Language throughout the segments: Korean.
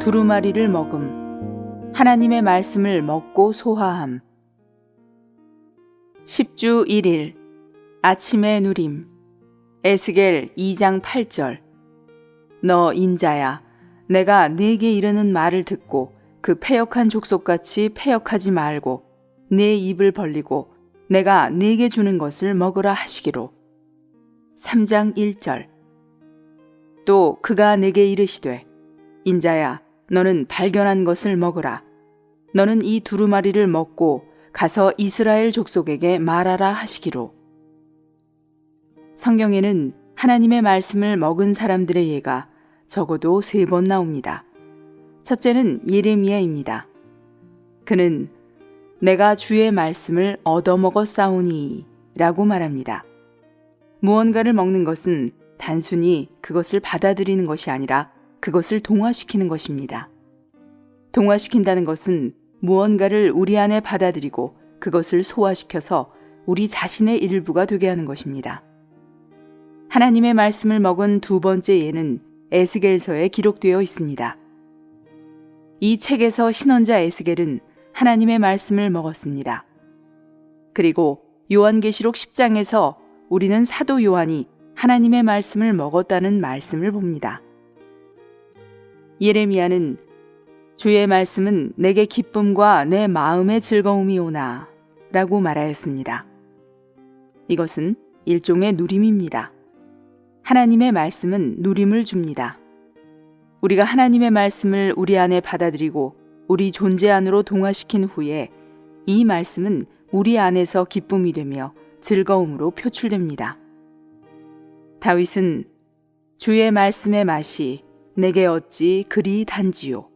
두루마리를 먹음. 하나님의 말씀을 먹고 소화함. 10주 1일 아침의 누림. 에스겔 2장 8절. 너 인자야, 내가 네게 이르는 말을 듣고 그 패역한 족속같이 패역하지 말고 네 입을 벌리고 내가 네게 주는 것을 먹으라 하시기로. 3장 1절. 또 그가 내게 이르시되, 인자야, 너는 발견한 것을 먹으라. 너는 이 두루마리를 먹고 가서 이스라엘 족속에게 말하라 하시기로. 성경에는 하나님의 말씀을 먹은 사람들의 예가 적어도 3번 나옵니다. 첫째는 예레미야입니다. 그는 내가 주의 말씀을 얻어먹었사오니 라고 말합니다. 무언가를 먹는 것은 단순히 그것을 받아들이는 것이 아니라 그것을 동화시키는 것입니다. 동화시킨다는 것은 무언가를 우리 안에 받아들이고 그것을 소화시켜서 우리 자신의 일부가 되게 하는 것입니다. 하나님의 말씀을 먹은 두 번째 예는 에스겔서에 기록되어 있습니다. 이 책에서 신원자 에스겔은 하나님의 말씀을 먹었습니다. 그리고 요한계시록 10장에서 우리는 사도 요한이 하나님의 말씀을 먹었다는 말씀을 봅니다. 예레미야는 주의 말씀은 내게 기쁨과 내 마음의 즐거움이 오나 라고 말하였습니다. 이것은 일종의 누림입니다. 하나님의 말씀은 누림을 줍니다. 우리가 하나님의 말씀을 우리 안에 받아들이고 우리 존재 안으로 동화시킨 후에 이 말씀은 우리 안에서 기쁨이 되며 즐거움으로 표출됩니다. 다윗은 주의 말씀의 맛이 내게 어찌 그리 단지요.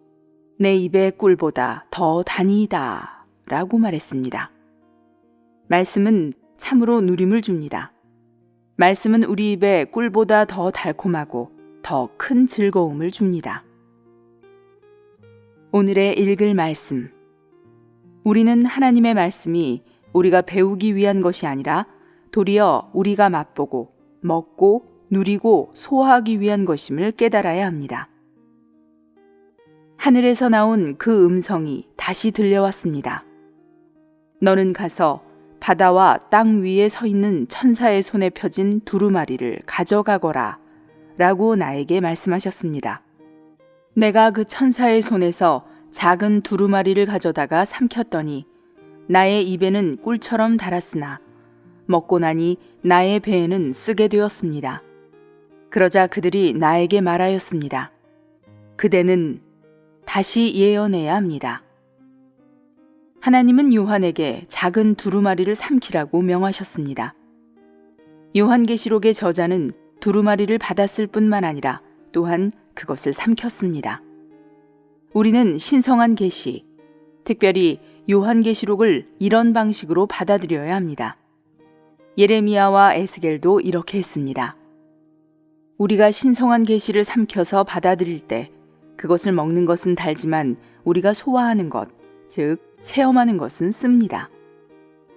내 입의 꿀보다 더 다니이다 라고 말했습니다. 말씀은 참으로 누림을 줍니다. 말씀은 우리 입에 꿀보다 더 달콤하고 더 큰 즐거움을 줍니다. 오늘의 읽을 말씀. 우리는 하나님의 말씀이 우리가 배우기 위한 것이 아니라 도리어 우리가 맛보고 먹고 누리고 소화하기 위한 것임을 깨달아야 합니다. 하늘에서 나온 그 음성이 다시 들려왔습니다. 너는 가서 바다와 땅 위에 서 있는 천사의 손에 펴진 두루마리를 가져가거라 라고 나에게 말씀하셨습니다. 내가 그 천사의 손에서 작은 두루마리를 가져다가 삼켰더니 나의 입에는 꿀처럼 달았으나 먹고 나니 나의 배에는 쓰게 되었습니다. 그러자 그들이 나에게 말하였습니다. 그대는 다시 예언해야 합니다. 하나님은 요한에게 작은 두루마리를 삼키라고 명하셨습니다. 요한계시록의 저자는 두루마리를 받았을 뿐만 아니라 또한 그것을 삼켰습니다. 우리는 신성한 계시, 특별히 요한계시록을 이런 방식으로 받아들여야 합니다. 예레미야와 에스겔도 이렇게 했습니다. 우리가 신성한 계시를 삼켜서 받아들일 때 그것을 먹는 것은 달지만 우리가 소화하는 것, 즉 체험하는 것은 씁니다.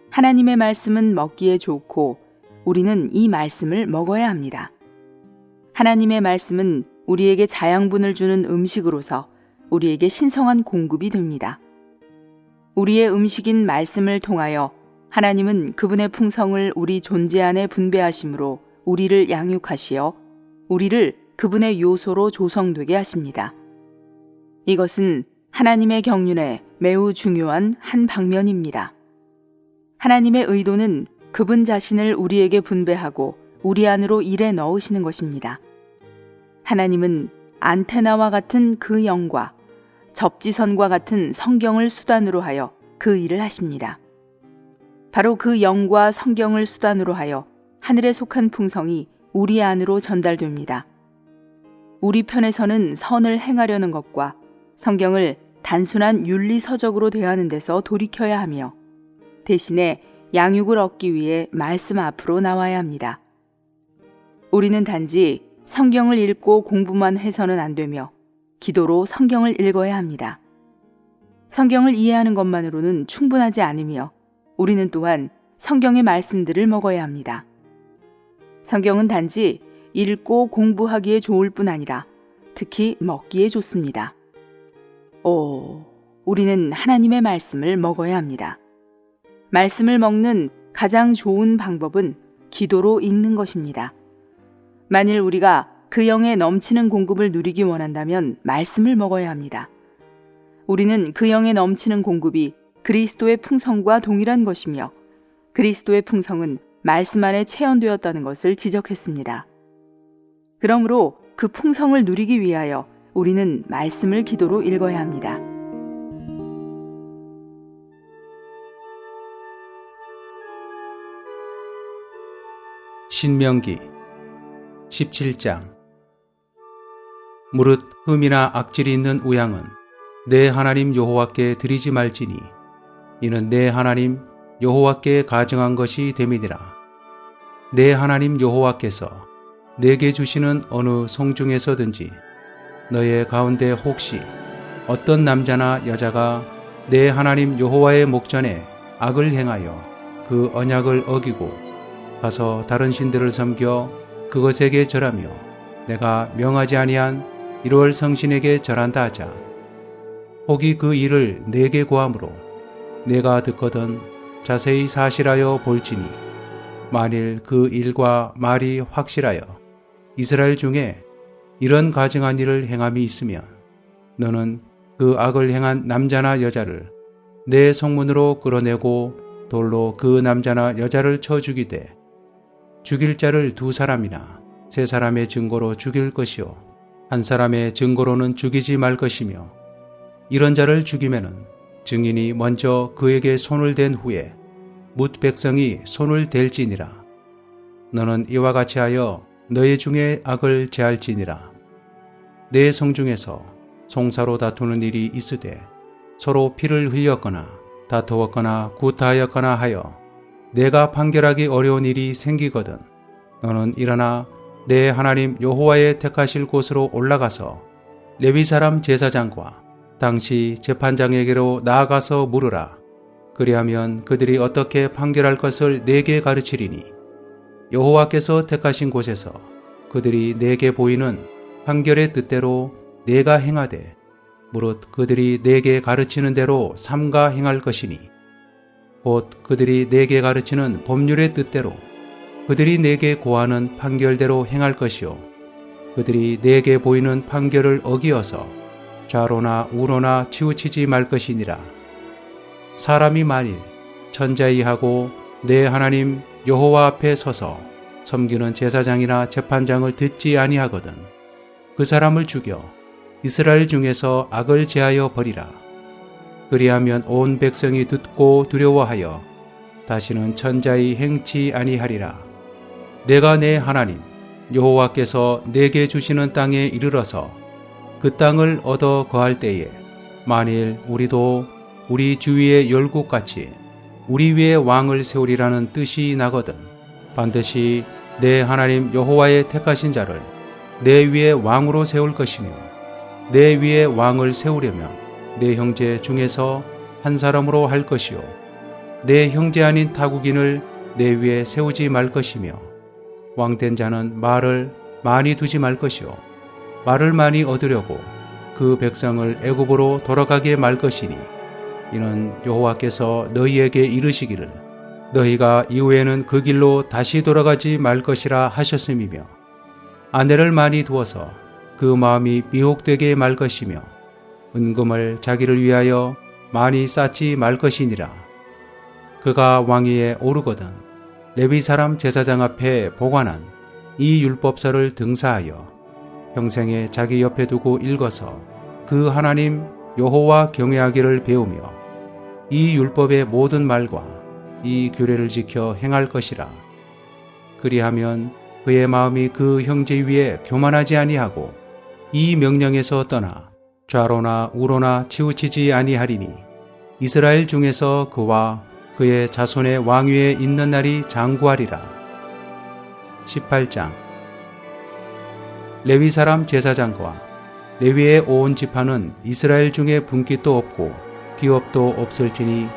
하나님의 말씀은 먹기에 좋고 우리는 이 말씀을 먹어야 합니다. 하나님의 말씀은 우리에게 자양분을 주는 음식으로서 우리에게 신성한 공급이 됩니다. 우리의 음식인 말씀을 통하여 하나님은 그분의 풍성을 우리 존재 안에 분배하심으로 우리를 양육하시어 우리를 그분의 요소로 조성되게 하십니다. 이것은 하나님의 경륜에 매우 중요한 한 방면입니다. 하나님의 의도는 그분 자신을 우리에게 분배하고 우리 안으로 일에 넣으시는 것입니다. 하나님은 안테나와 같은 그 영과 접지선과 같은 성경을 수단으로 하여 그 일을 하십니다. 바로 그 영과 성경을 수단으로 하여 하늘에 속한 풍성이 우리 안으로 전달됩니다. 우리 편에서는 선을 행하려는 것과 성경을 단순한 윤리서적으로 대하는 데서 돌이켜야 하며 대신에 양육을 얻기 위해 말씀 앞으로 나와야 합니다. 우리는 단지 성경을 읽고 공부만 해서는 안 되며 기도로 성경을 읽어야 합니다. 성경을 이해하는 것만으로는 충분하지 않으며 우리는 또한 성경의 말씀들을 먹어야 합니다. 성경은 단지 읽고 공부하기에 좋을 뿐 아니라 특히 먹기에 좋습니다. 우리는 하나님의 말씀을 먹어야 합니다. 말씀을 먹는 가장 좋은 방법은 기도로 읽는 것입니다. 만일 우리가 그 영의 넘치는 공급을 누리기 원한다면 말씀을 먹어야 합니다. 우리는 그 영의 넘치는 공급이 그리스도의 풍성과 동일한 것이며 그리스도의 풍성은 말씀 안에 체현되었다는 것을 지적했습니다. 그러므로 그 풍성을 누리기 위하여 우리는 말씀을 기도로 읽어야 합니다. 신명기 17장. 무릇 흠이나 악질이 있는 우양은 내 하나님 여호와께 드리지 말지니 이는 내 하나님 여호와께 가증한 것이 됨이니라. 내 하나님 여호와께서 내게 주시는 어느 성중에서든지 너의 가운데 혹시 어떤 남자나 여자가 내 하나님 여호와의 목전에 악을 행하여 그 언약을 어기고 가서 다른 신들을 섬겨 그것에게 절하며 내가 명하지 아니한 1월 성신에게 절한다 하자. 혹이 그 일을 내게 고함으로 내가 듣거든 자세히 사실하여 볼지니 만일 그 일과 말이 확실하여 이스라엘 중에 이런 가증한 일을 행함이 있으면 너는 그 악을 행한 남자나 여자를 내 성문으로 끌어내고 돌로 그 남자나 여자를 쳐 죽이되 죽일 자를 2사람이나 3사람의 증거로 죽일 것이요 한 사람의 증거로는 죽이지 말 것이며 이런 자를 죽이면은 증인이 먼저 그에게 손을 댄 후에 뭇 백성이 손을 댈지니라. 너는 이와 같이 하여 너희 중에 악을 제할지니라. 내 성중에서 송사로 다투는 일이 있으되 서로 피를 흘렸거나 다투었거나 구타하였거나 하여 내가 판결하기 어려운 일이 생기거든 너는 일어나 내 하나님 여호와의 택하실 곳으로 올라가서 레위 사람 제사장과 당시 재판장에게로 나아가서 물으라. 그리하면 그들이 어떻게 판결할 것을 내게 가르치리니 여호와께서 택하신 곳에서 그들이 내게 보이는 판결의 뜻대로 내가 행하되 무릇 그들이 내게 가르치는 대로 삼가 행할 것이니 곧 그들이 내게 가르치는 법률의 뜻대로 그들이 내게 고하는 판결대로 행할 것이요 그들이 내게 보이는 판결을 어기어서 좌로나 우로나 치우치지 말 것이니라. 사람이 만일 천자이하고 내 하나님 여호와 앞에 서서 섬기는 제사장이나 재판장을 듣지 아니하거든 그 사람을 죽여 이스라엘 중에서 악을 제하여 버리라. 그리하면 온 백성이 듣고 두려워하여 다시는 천자이 행치 아니하리라. 내가 내 하나님 여호와께서 내게 주시는 땅에 이르러서 그 땅을 얻어 거할 때에 만일 우리도 우리 주위의 열국같이 우리 위에 왕을 세우리라는 뜻이 나거든 반드시 내 하나님 여호와의 택하신 자를 내 위에 왕으로 세울 것이며 내 위에 왕을 세우려면 내 형제 중에서 한 사람으로 할 것이요 내 형제 아닌 타국인을 내 위에 세우지 말 것이며 왕된 자는 말을 많이 두지 말 것이요 말을 많이 얻으려고 그 백성을 애굽으로 돌아가게 말 것이니 이는 여호와께서 너희에게 이르시기를 너희가 이후에는 그 길로 다시 돌아가지 말 것이라 하셨음이며 아내를 많이 두어서 그 마음이 미혹되게 말 것이며 은금을 자기를 위하여 많이 쌓지 말 것이니라. 그가 왕위에 오르거든 레위 사람 제사장 앞에 보관한 이 율법서를 등사하여 평생에 자기 옆에 두고 읽어서 그 하나님 여호와 경외하기를 배우며 이 율법의 모든 말과 이 규례를 지켜 행할 것이라. 그리하면 그의 마음이 그 형제 위에 교만하지 아니하고 이 명령에서 떠나 좌로나 우로나 치우치지 아니하리니 이스라엘 중에서 그와 그의 자손의 왕위에 있는 날이 장구하리라. 18장. 레위 사람 제사장과 레위의 온 지파는 이스라엘 중에 분깃도 없고 기업도 없을지니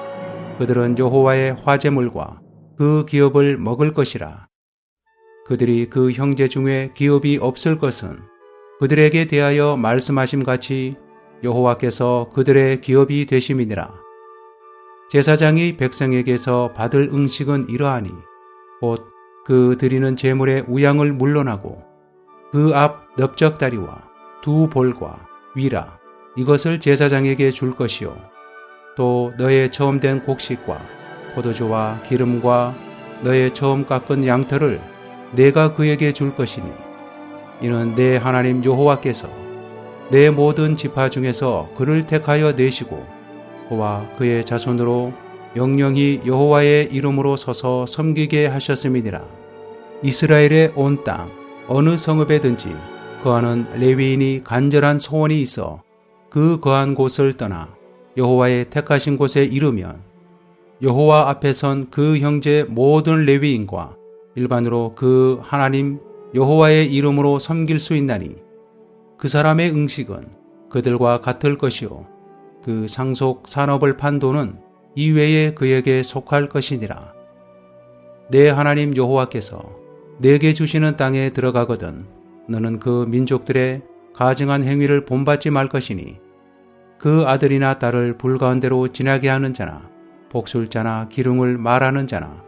그들은 여호와의 화제물과 그 기업을 먹을 것이라. 그들이 그 형제 중에 기업이 없을 것은 그들에게 대하여 말씀하심 같이 여호와께서 그들의 기업이 되심이니라. 제사장이 백성에게서 받을 응식은 이러하니 곧 그 드리는 제물의 우양을 물론하고 그 앞 넓적다리와 두 볼과 위라 이것을 제사장에게 줄 것이요 또 너의 처음 된 곡식과 포도주와 기름과 너의 처음 깎은 양털을 내가 그에게 줄 것이니 이는 내 하나님 여호와께서 내 모든 지파 중에서 그를 택하여 내시고 그와 그의 자손으로 영영히 여호와의 이름으로 서서 섬기게 하셨음이니라. 이스라엘의 온 땅 어느 성읍에든지 거하는 레위인이 간절한 소원이 있어 그 거한 곳을 떠나 여호와의 택하신 곳에 이르면 여호와 앞에 선 그 형제 모든 레위인과 일반으로 그 하나님 여호와의 이름으로 섬길 수 있나니 그 사람의 응식은 그들과 같을 것이요 그 상속 산업을 판 돈은 이외에 그에게 속할 것이니라. 내 하나님 여호와께서 내게 주시는 땅에 들어가거든 너는 그 민족들의 가증한 행위를 본받지 말 것이니 그 아들이나 딸을 불가운데로 지나게 하는 자나 복술자나 기륭을 말하는 자나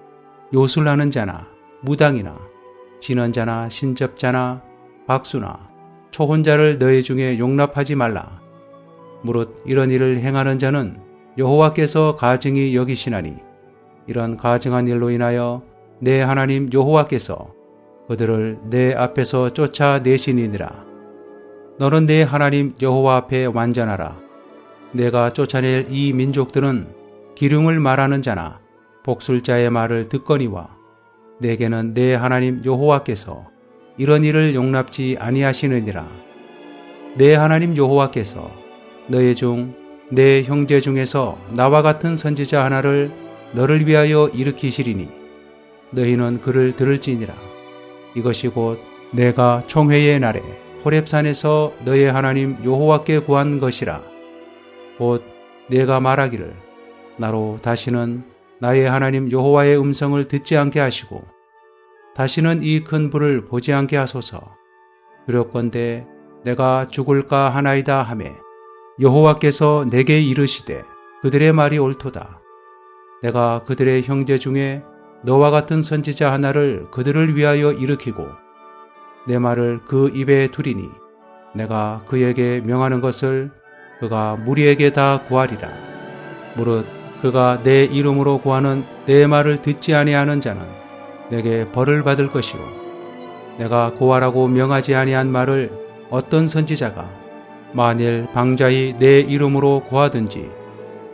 요술하는 자나 무당이나 진언자나 신접자나 박수나 초혼자를 너희 중에 용납하지 말라. 무릇 이런 일을 행하는 자는 여호와께서 가증히 여기시나니 이런 가증한 일로 인하여 내 하나님 여호와께서 그들을 내 앞에서 쫓아내시니니라. 너는 내 하나님 여호와 앞에 완전하라. 내가 쫓아낼 이 민족들은 기륭을 말하는 자나 복술자의 말을 듣거니와 내게는 내 하나님 여호와께서 이런 일을 용납지 아니하시느니라. 내 하나님 여호와께서 너희 중 내 형제 중에서 나와 같은 선지자 하나를 너를 위하여 일으키시리니 너희는 그를 들을지니라. 이것이 곧 내가 총회의 날에 호렙산에서 너의 하나님 여호와께 구한 것이라. 곧 내가 말하기를 나로 다시는 나의 하나님 여호와의 음성을 듣지 않게 하시고 다시는 이 큰 불을 보지 않게 하소서. 두렵건대 내가 죽을까 하나이다 하매 여호와께서 내게 이르시되 그들의 말이 옳도다. 내가 그들의 형제 중에 너와 같은 선지자 하나를 그들을 위하여 일으키고 내 말을 그 입에 두리니 내가 그에게 명하는 것을 그가 무리에게 다 구하리라. 무릇 그가 내 이름으로 구하는 내 말을 듣지 아니하는 자는 내게 벌을 받을 것이요 내가 구하라고 명하지 아니한 말을 어떤 선지자가 만일 방자히 내 이름으로 구하든지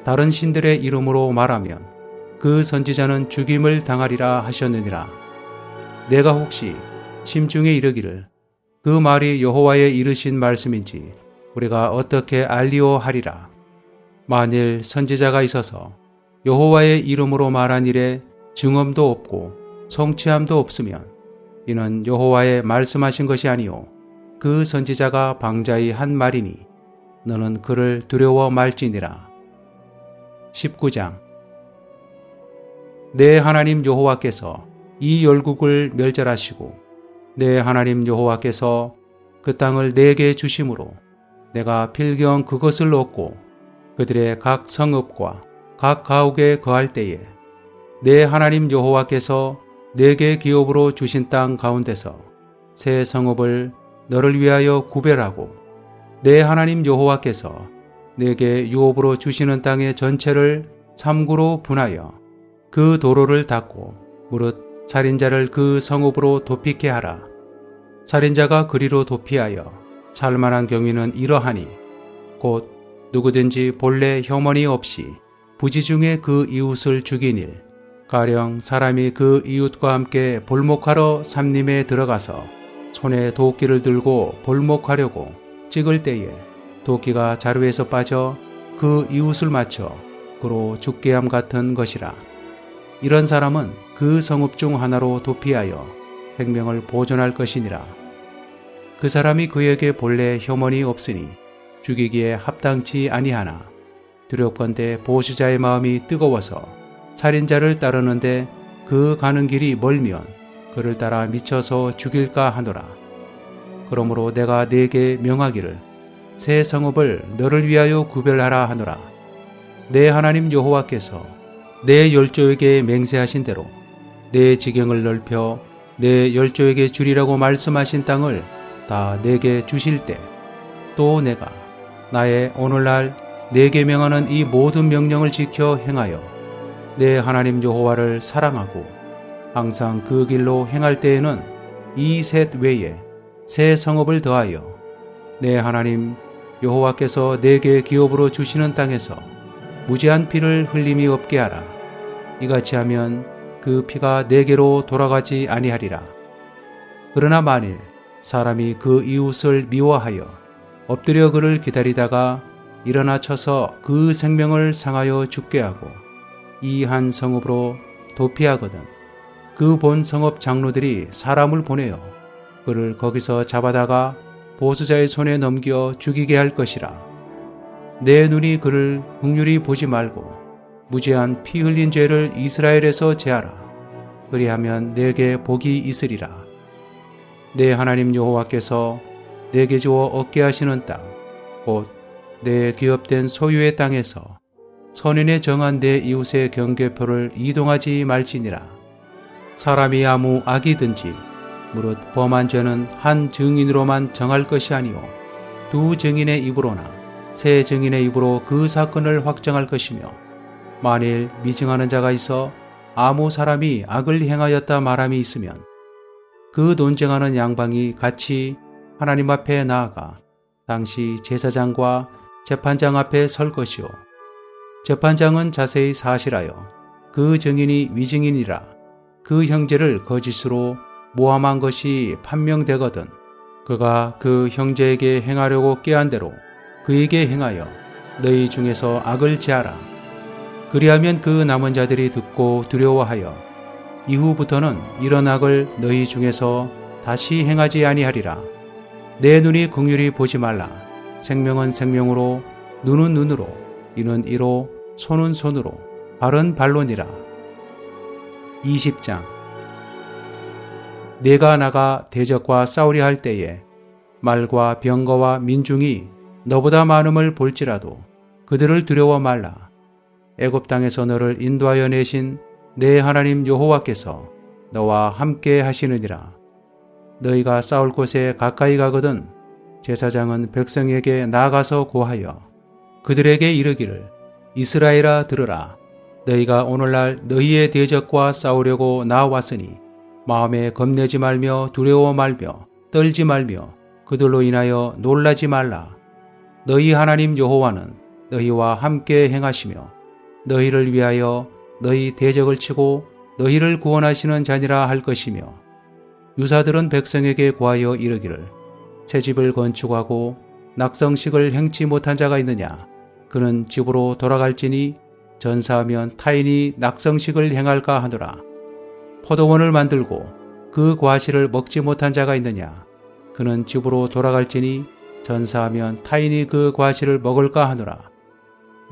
다른 신들의 이름으로 말하면 그 선지자는 죽임을 당하리라 하셨느니라. 내가 혹시 심중에 이르기를 그 말이 여호와의 이르신 말씀인지 우리가 어떻게 알리오 하리라. 만일 선지자가 있어서 여호와의 이름으로 말한 일에 증언도 없고 성취함도 없으면 이는 여호와의 말씀하신 것이 아니요 그 선지자가 방자히 한 말이니 너는 그를 두려워 말지니라. 19장. 내 하나님 여호와께서 이 열국을 멸절하시고 내 하나님 여호와께서 그 땅을 내게 주심으로 내가 필경 그것을 얻고 그들의 각 성읍과 각 가옥에 거할 때에 내 하나님 여호와께서 내게 기업으로 주신 땅 가운데서 새 성읍을 너를 위하여 구별하고 내 하나님 여호와께서 내게 유업으로 주시는 땅의 전체를 삼구로 분하여 그 도로를 닦고 무릇 살인자를 그 성읍으로 도피케 하라. 살인자가 그리로 도피하여 살만한 경위는 이러하니 곧 누구든지 본래 혐언이 없이 부지 중에 그 이웃을 죽인 일, 가령 사람이 그 이웃과 함께 볼목하러 삼림에 들어가서 손에 도끼를 들고 볼목하려고 찍을 때에 도끼가 자루에서 빠져 그 이웃을 맞춰 그로 죽게 함 같은 것이라. 이런 사람은 그 성읍 중 하나로 도피하여 생명을 보존할 것이니라. 그 사람이 그에게 본래 혐언이 없으니 죽이기에 합당치 아니하나 두렵건대 보수자의 마음이 뜨거워서 살인자를 따르는데 그 가는 길이 멀면 그를 따라 미쳐서 죽일까 하노라. 그러므로 내가 네게 명하기를 새 성읍을 너를 위하여 구별하라 하노라. 내 하나님 여호와께서 내 열조에게 맹세하신 대로 내 지경을 넓혀 내 열조에게 주리라고 말씀하신 땅을 다 내게 주실 때 또 내가 나의 오늘날 내게 명하는 이 모든 명령을 지켜 행하여 내 하나님 여호와를 사랑하고 항상 그 길로 행할 때에는 이 셋 외에 새 성읍을 더하여 내 하나님 여호와께서 내게 기업으로 주시는 땅에서 무지한 피를 흘림이 없게 하라. 이같이 하면 그 피가 내게로 돌아가지 아니하리라. 그러나 만일 사람이 그 이웃을 미워하여 엎드려 그를 기다리다가 일어나 쳐서 그 생명을 상하여 죽게 하고 이 한 성읍으로 도피하거든 그 본 성읍 장로들이 사람을 보내어 그를 거기서 잡아다가 보수자의 손에 넘겨 죽이게 할 것이라. 내 눈이 그를 긍휼히 보지 말고 무죄한 피 흘린 죄를 이스라엘에서 제하라. 그리하면 내게 복이 있으리라. 내 하나님 여호와께서 내게 주어 얻게 하시는 땅, 곧 내 기업된 소유의 땅에서 선인에 정한 내 이웃의 경계표를 이동하지 말지니라. 사람이 아무 악이든지 무릇 범한 죄는 한 증인으로만 정할 것이 아니오 두 증인의 입으로나 세 증인의 입으로 그 사건을 확정할 것이며 만일 미증하는 자가 있어 아무 사람이 악을 행하였다 말함이 있으면 그 논쟁하는 양방이 같이 하나님 앞에 나아가 당시 제사장과 재판장 앞에 설 것이요 재판장은 자세히 사실하여 그 증인이 위증인이라 그 형제를 거짓으로 모함한 것이 판명되거든 그가 그 형제에게 행하려고 꾀한 대로 그에게 행하여 너희 중에서 악을 제하라. 그리하면 그 남은 자들이 듣고 두려워하여 이후부터는 이런 악을 너희 중에서 다시 행하지 아니하리라. 내 눈이 긍휼히 보지 말라. 생명은 생명으로 눈은 눈으로 이는 이로 손은 손으로 발은 발로니라. 20장 내가 나가 대적과 싸우려 할 때에 말과 병거와 민중이 너보다 많음을 볼지라도 그들을 두려워 말라. 애굽 땅에서 너를 인도하여 내신 내 하나님 여호와께서 너와 함께 하시느니라. 너희가 싸울 곳에 가까이 가거든 제사장은 백성에게 나아가서 고하여 그들에게 이르기를 이스라엘아 들으라. 너희가 오늘날 너희의 대적과 싸우려고 나왔으니 마음에 겁내지 말며 두려워 말며 떨지 말며 그들로 인하여 놀라지 말라. 너희 하나님 여호와는 너희와 함께 행하시며 너희를 위하여 너희 대적을 치고 너희를 구원하시는 자니라 할 것이며 유사들은 백성에게 고하여 이르기를 새 집을 건축하고 낙성식을 행치 못한 자가 있느냐. 그는 집으로 돌아갈지니 전사하면 타인이 낙성식을 행할까 하노라. 포도원을 만들고 그 과실을 먹지 못한 자가 있느냐. 그는 집으로 돌아갈지니 전사하면 타인이 그 과실을 먹을까 하노라.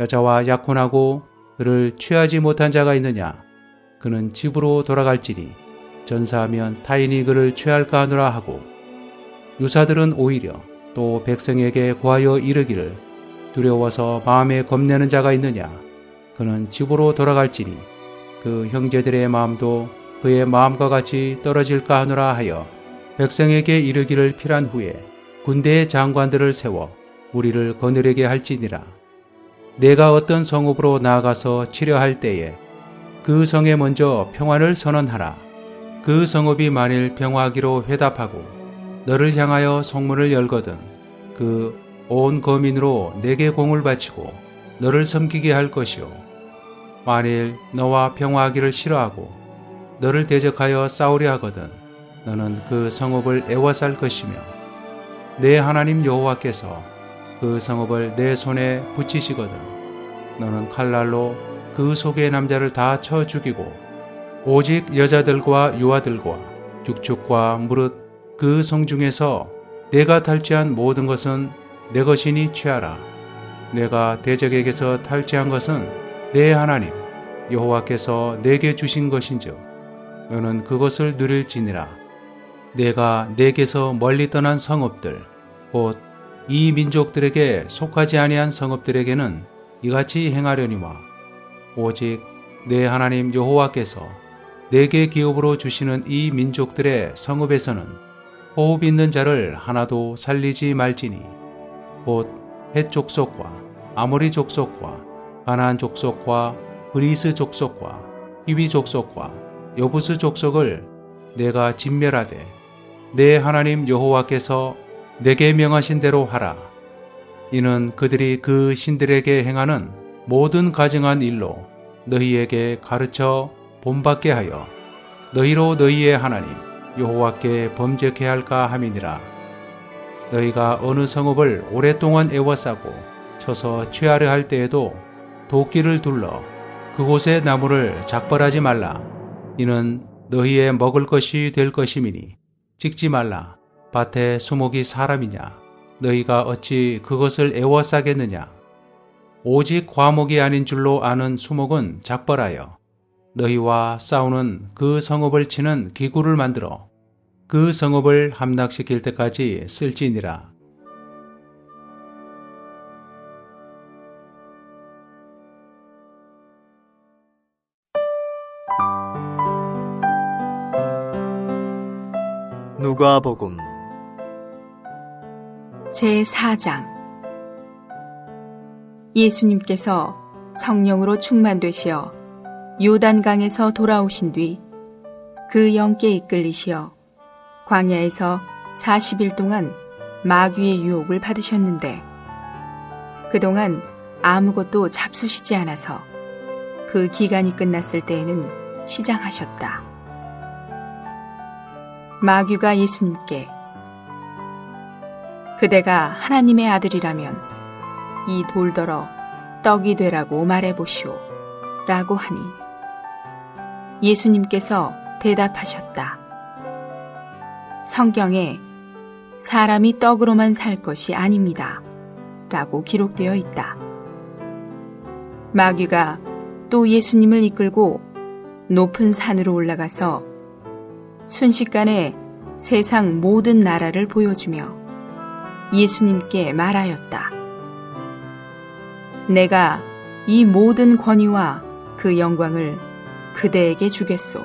여자와 약혼하고 그를 취하지 못한 자가 있느냐. 그는 집으로 돌아갈지니 전사하면 타인이 그를 취할까 하노라 하고 유사들은 오히려 또 백성에게 고하여 이르기를 두려워서 마음에 겁내는 자가 있느냐. 그는 집으로 돌아갈지니 그 형제들의 마음도 그의 마음과 같이 떨어질까 하노라 하여 백성에게 이르기를 필한 후에 군대의 장관들을 세워 우리를 거느리게 할지니라. 내가 어떤 성읍으로 나아가서 치려할 때에 그 성에 먼저 평화를 선언하라. 그 성읍이 만일 평화하기로 회답하고 너를 향하여 성문을 열거든 그 온 거민으로 내게 공을 바치고 너를 섬기게 할 것이요. 만일 너와 평화하기를 싫어하고 너를 대적하여 싸우려 하거든 너는 그 성읍을 애워쌀 것이며 내 하나님 여호와께서 그 성읍을 내 손에 붙이시거든 너는 칼날로 그 속의 남자를 다 쳐 죽이고 오직 여자들과 유아들과 죽축과 무릇 그 성 중에서 내가 탈취한 모든 것은 내 것이니 취하라. 내가 대적에게서 탈취한 것은 내 하나님 여호와께서 내게 주신 것인즉 너는 그것을 누릴지니라. 내가 내게서 멀리 떠난 성읍들 곧 이 민족들에게 속하지 아니한 성읍들에게는 이같이 행하려니와 오직 내 하나님 여호와께서 내게 기업으로 주시는 이 민족들의 성읍에서는 호흡 있는 자를 하나도 살리지 말지니 곧 헷 족속과 아모리 족속과 가나안 족속과 브리스 족속과 히위 족속과 여부스 족속을 내가 진멸하되 내 하나님 여호와께서 내게 명하신 대로 하라. 이는 그들이 그 신들에게 행하는 모든 가증한 일로 너희에게 가르쳐 본받게 하여 너희로 너희의 하나님 여호와께 범죄케 할까 함이니라. 너희가 어느 성읍을 오랫동안 애워싸고 쳐서 취하려 할 때에도 도끼를 둘러 그곳의 나무를 작벌하지 말라. 이는 너희의 먹을 것이 될 것임이니 찍지 말라. 밭에 수목이 사람이냐? 너희가 어찌 그것을 애워싸겠느냐? 오직 과목이 아닌 줄로 아는 수목은 작벌하여 너희와 싸우는 그 성읍을 치는 기구를 만들어 그 성읍을 함락시킬 때까지 쓸지니라. 누가복음 제4장 예수님께서 성령으로 충만되시어 요단강에서 돌아오신 뒤 그 영께 이끌리시어 광야에서 40일 동안 마귀의 유혹을 받으셨는데 그동안 아무것도 잡수시지 않아서 그 기간이 끝났을 때에는 시장하셨다. 마귀가 예수님께 그대가 하나님의 아들이라면 이 돌더러 떡이 되라고 말해보시오 라고 하니 예수님께서 대답하셨다. 성경에 사람이 떡으로만 살 것이 아닙니다 라고 기록되어 있다. 마귀가 또 예수님을 이끌고 높은 산으로 올라가서 순식간에 세상 모든 나라를 보여주며 예수님께 말하였다. 내가 이 모든 권위와 그 영광을 그대에게 주겠소.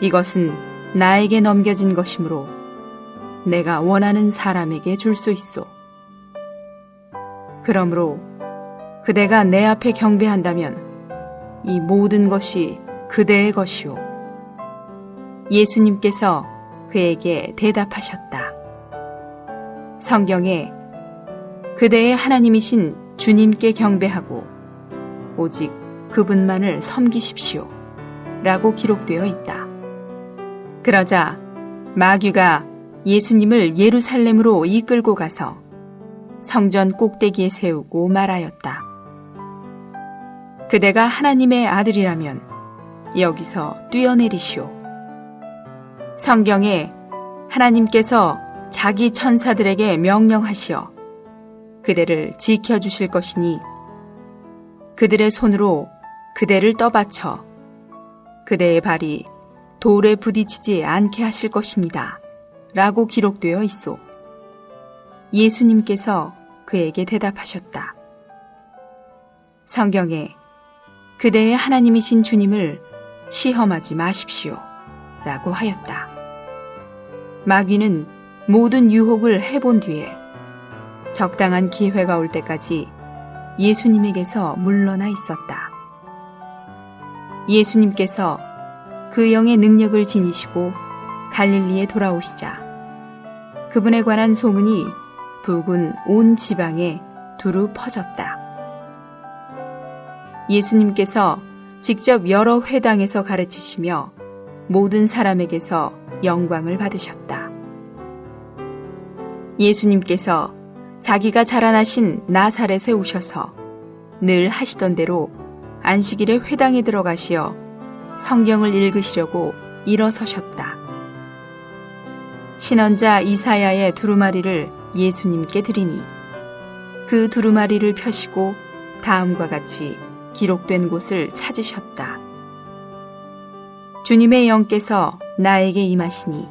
이것은 나에게 넘겨진 것이므로 내가 원하는 사람에게 줄 수 있소. 그러므로 그대가 내 앞에 경배한다면 이 모든 것이 그대의 것이오. 예수님께서 그에게 대답하셨다. 성경에 그대의 하나님이신 주님께 경배하고 오직 그분만을 섬기십시오 라고 기록되어 있다. 그러자 마귀가 예수님을 예루살렘으로 이끌고 가서 성전 꼭대기에 세우고 말하였다. 그대가 하나님의 아들이라면 여기서 뛰어내리시오. 성경에 하나님께서 자기 천사들에게 명령하시어 그대를 지켜주실 것이니 그들의 손으로 그대를 떠받쳐 그대의 발이 돌에 부딪히지 않게 하실 것입니다 라고 기록되어 있소. 예수님께서 그에게 대답하셨다. 성경에 그대의 하나님이신 주님을 시험하지 마십시오 라고 하였다. 마귀는 모든 유혹을 해본 뒤에 적당한 기회가 올 때까지 예수님에게서 물러나 있었다. 예수님께서 그 영의 능력을 지니시고 갈릴리에 돌아오시자 그분에 관한 소문이 북은 온 지방에 두루 퍼졌다. 예수님께서 직접 여러 회당에서 가르치시며 모든 사람에게서 영광을 받으셨다. 예수님께서 자기가 자라나신 나사렛에 오셔서 늘 하시던 대로 안식일에 회당에 들어가시어 성경을 읽으시려고 일어서셨다. 신언자 이사야의 두루마리를 예수님께 드리니 그 두루마리를 펴시고 다음과 같이 기록된 곳을 찾으셨다. 주님의 영께서 나에게 임하시니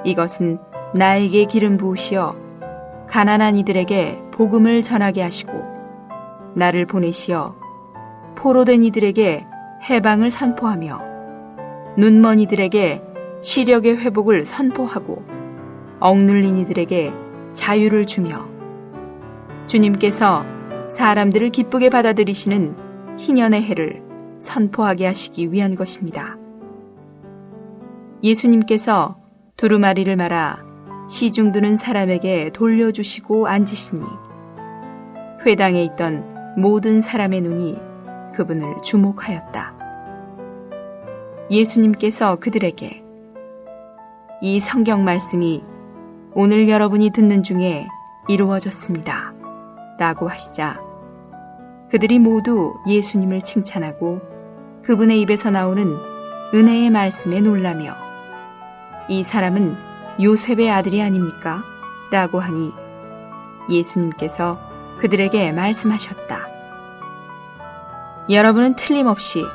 이것은 나에게 기름 부으시어 가난한 이들에게 복음을 전하게 하시고 나를 보내시어 포로된 이들에게 해방을 선포하며 눈먼 이들에게 시력의 회복을 선포하고 억눌린 이들에게 자유를 주며 주님께서 사람들을 기쁘게 받아들이시는 희년의 해를 선포하게 하시기 위한 것입니다. 예수님께서 두루마리를 말아 시중 드는 사람에게 돌려주시고 앉으시니 회당에 있던 모든 사람의 눈이 그분을 주목하였다. 예수님께서 그들에게 이 성경 말씀이 오늘 여러분이 듣는 중에 이루어졌습니다. 라고 하시자 그들이 모두 예수님을 칭찬하고 그분의 입에서 나오는 은혜의 말씀에 놀라며 이 사람은 요셉의 아들이 아닙니까? 라고 하니 예수님께서 그들에게 말씀하셨다. 여러분은 틀림없이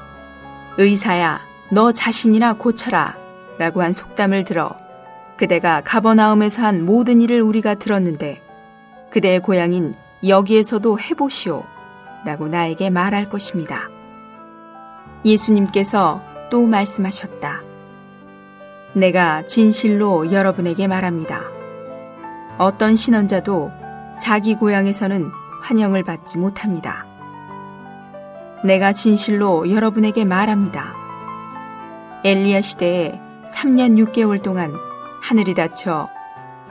의사야 너 자신이나 고쳐라 라고 한 속담을 들어 그대가 가버나움에서 한 모든 일을 우리가 들었는데 그대의 고향인 여기에서도 해보시오 라고 나에게 말할 것입니다. 예수님께서 또 말씀하셨다. 내가 진실로 여러분에게 말합니다. 어떤 신원자도 자기 고향에서는 환영을 받지 못합니다. 내가 진실로 여러분에게 말합니다. 엘리야 시대에 3년 6개월 동안 하늘이 닫혀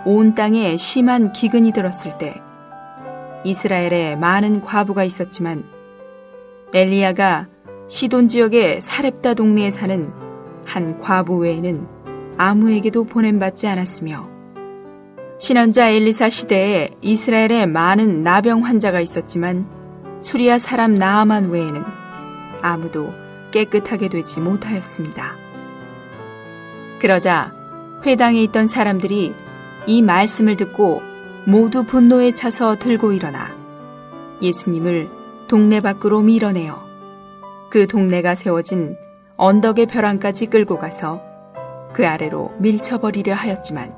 온 땅에 심한 기근이 들었을 때 이스라엘에 많은 과부가 있었지만 엘리야가 시돈 지역의 사렙다 동네에 사는 한 과부 외에는 아무에게도 보냄받지 않았으며 신원자 엘리사 시대에 이스라엘에 많은 나병 환자가 있었지만 수리아 사람 나아만 외에는 아무도 깨끗하게 되지 못하였습니다. 그러자 회당에 있던 사람들이 이 말씀을 듣고 모두 분노에 차서 들고 일어나 예수님을 동네 밖으로 밀어내어 그 동네가 세워진 언덕의 벼랑까지 끌고 가서 그 아래로 밀쳐버리려 하였지만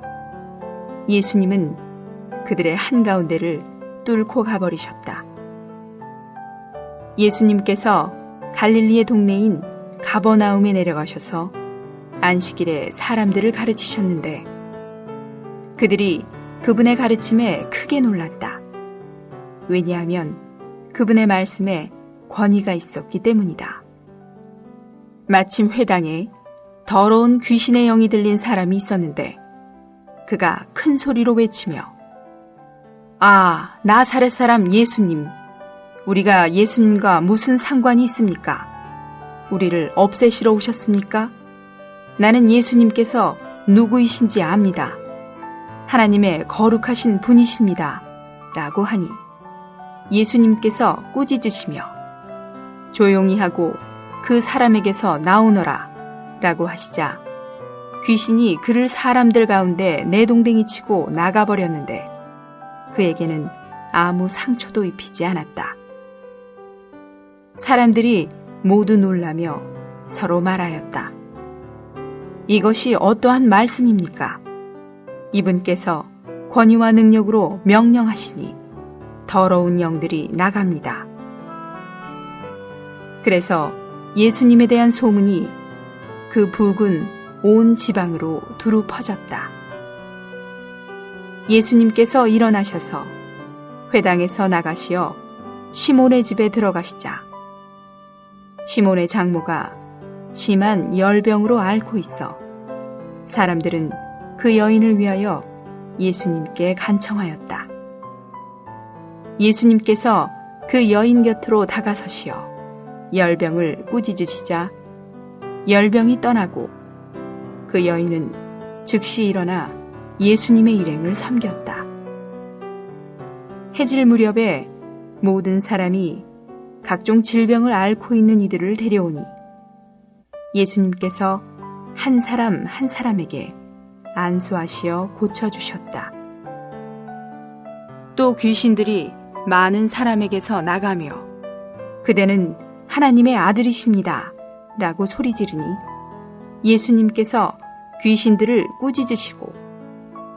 예수님은 그들의 한가운데를 뚫고 가버리셨다. 예수님께서 갈릴리의 동네인 가버나움에 내려가셔서 안식일에 사람들을 가르치셨는데 그들이 그분의 가르침에 크게 놀랐다. 왜냐하면 그분의 말씀에 권위가 있었기 때문이다. 마침 회당에 더러운 귀신의 영이 들린 사람이 있었는데 그가 큰 소리로 외치며 아, 나사렛 사람 예수님, 우리가 예수님과 무슨 상관이 있습니까? 우리를 없애시러 오셨습니까? 나는 예수님께서 누구이신지 압니다. 하나님의 거룩하신 분이십니다. 라고 하니 예수님께서 꾸짖으시며 조용히 하고 그 사람에게서 나오너라 라고 하시자 귀신이 그를 사람들 가운데 내동댕이 치고 나가버렸는데 그에게는 아무 상처도 입히지 않았다. 사람들이 모두 놀라며 서로 말하였다. 이것이 어떠한 말씀입니까? 이분께서 권위와 능력으로 명령하시니 더러운 영들이 나갑니다. 그래서 예수님에 대한 소문이 그 부근 온 지방으로 두루 퍼졌다. 예수님께서 일어나셔서 회당에서 나가시어 시몬의 집에 들어가시자 시몬의 장모가 심한 열병으로 앓고 있어 사람들은 그 여인을 위하여 예수님께 간청하였다. 예수님께서 그 여인 곁으로 다가서시어 열병을 꾸짖으시자 열병이 떠나고 그 여인은 즉시 일어나 예수님의 일행을 섬겼다. 해질 무렵에 모든 사람이 각종 질병을 앓고 있는 이들을 데려오니 예수님께서 한 사람 한 사람에게 안수하시어 고쳐주셨다. 또 귀신들이 많은 사람에게서 나가며 그대는 하나님의 아들이십니다 라고 소리 지르니 예수님께서 귀신들을 꾸짖으시고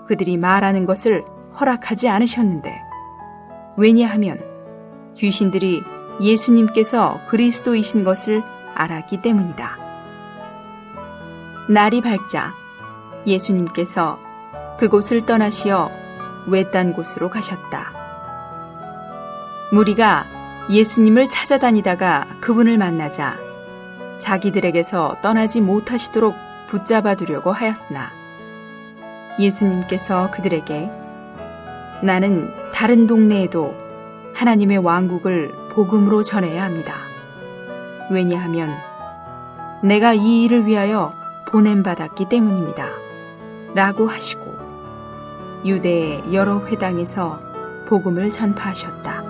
그들이 말하는 것을 허락하지 않으셨는데, 왜냐하면 귀신들이 예수님께서 그리스도이신 것을 알았기 때문이다. 날이 밝자 예수님께서 그곳을 떠나시어 외딴 곳으로 가셨다. 무리가 예수님을 찾아다니다가 그분을 만나자 자기들에게서 떠나지 못하시도록 붙잡아 두려고 하였으나, 예수님께서 그들에게 나는 다른 동네에도 하나님의 왕국을 복음으로 전해야 합니다. 왜냐하면 내가 이 일을 위하여 보냄받았기 때문입니다. 라고 하시고 유대의 여러 회당에서 복음을 전파하셨다.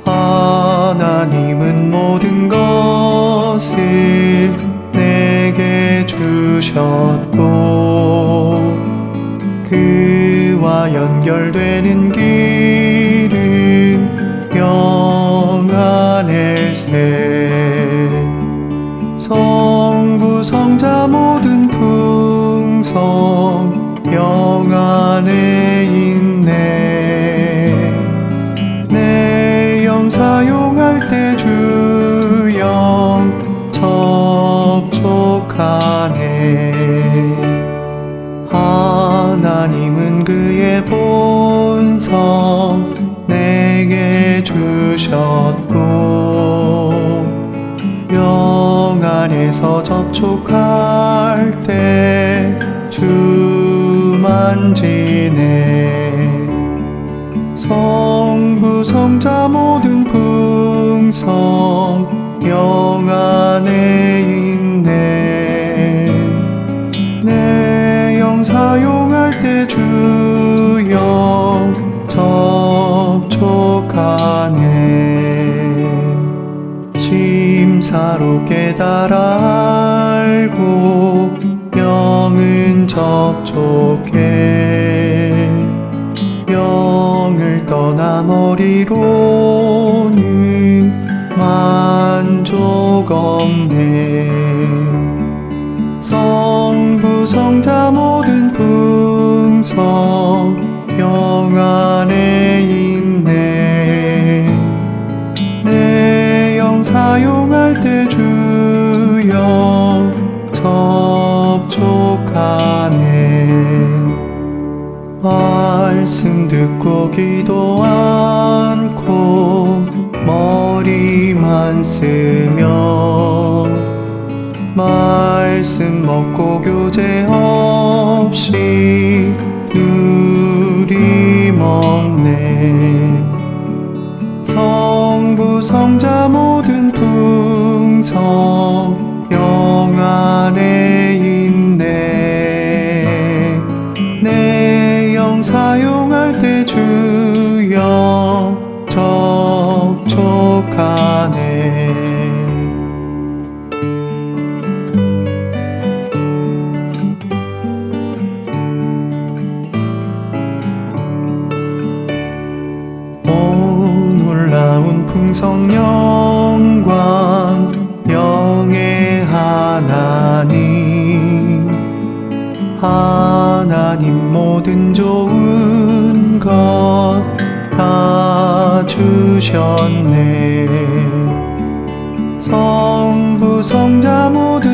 하나님은 모든 것을 내게 주셨고 그와 연결되는 길은 영안일세. 성부 성자 모든 풍성 영안에 있네. 내 영 사용할 때 주영 접촉하네. 하나님은 그의 본성 내게 주셨고 영 안에서 접촉할 때 주 만지네. 성부 성자 모든 풍성 영 안에 있네. 내 영 사용할 때 주영 접촉하네. 심사로 깨달아 알고 영은 접촉해. 영을 떠나 머리로는 만족 없네. 성부 성자 모든 풍성 영 안에 있네. 내 영 사용할 때 주영 접촉하네. 말씀 듣고 기도 않고 머리만 쓰며 말씀 먹고 교제 없이 누림 없네. 성부 성자 모든 풍성 영 안에 있네. 내 영 사용할 때 주영 접촉하네. 놀라운 풍성 영광 영의 하나님. 하나님 모든 좋은 것 다 주셨네. 성부 성자 모든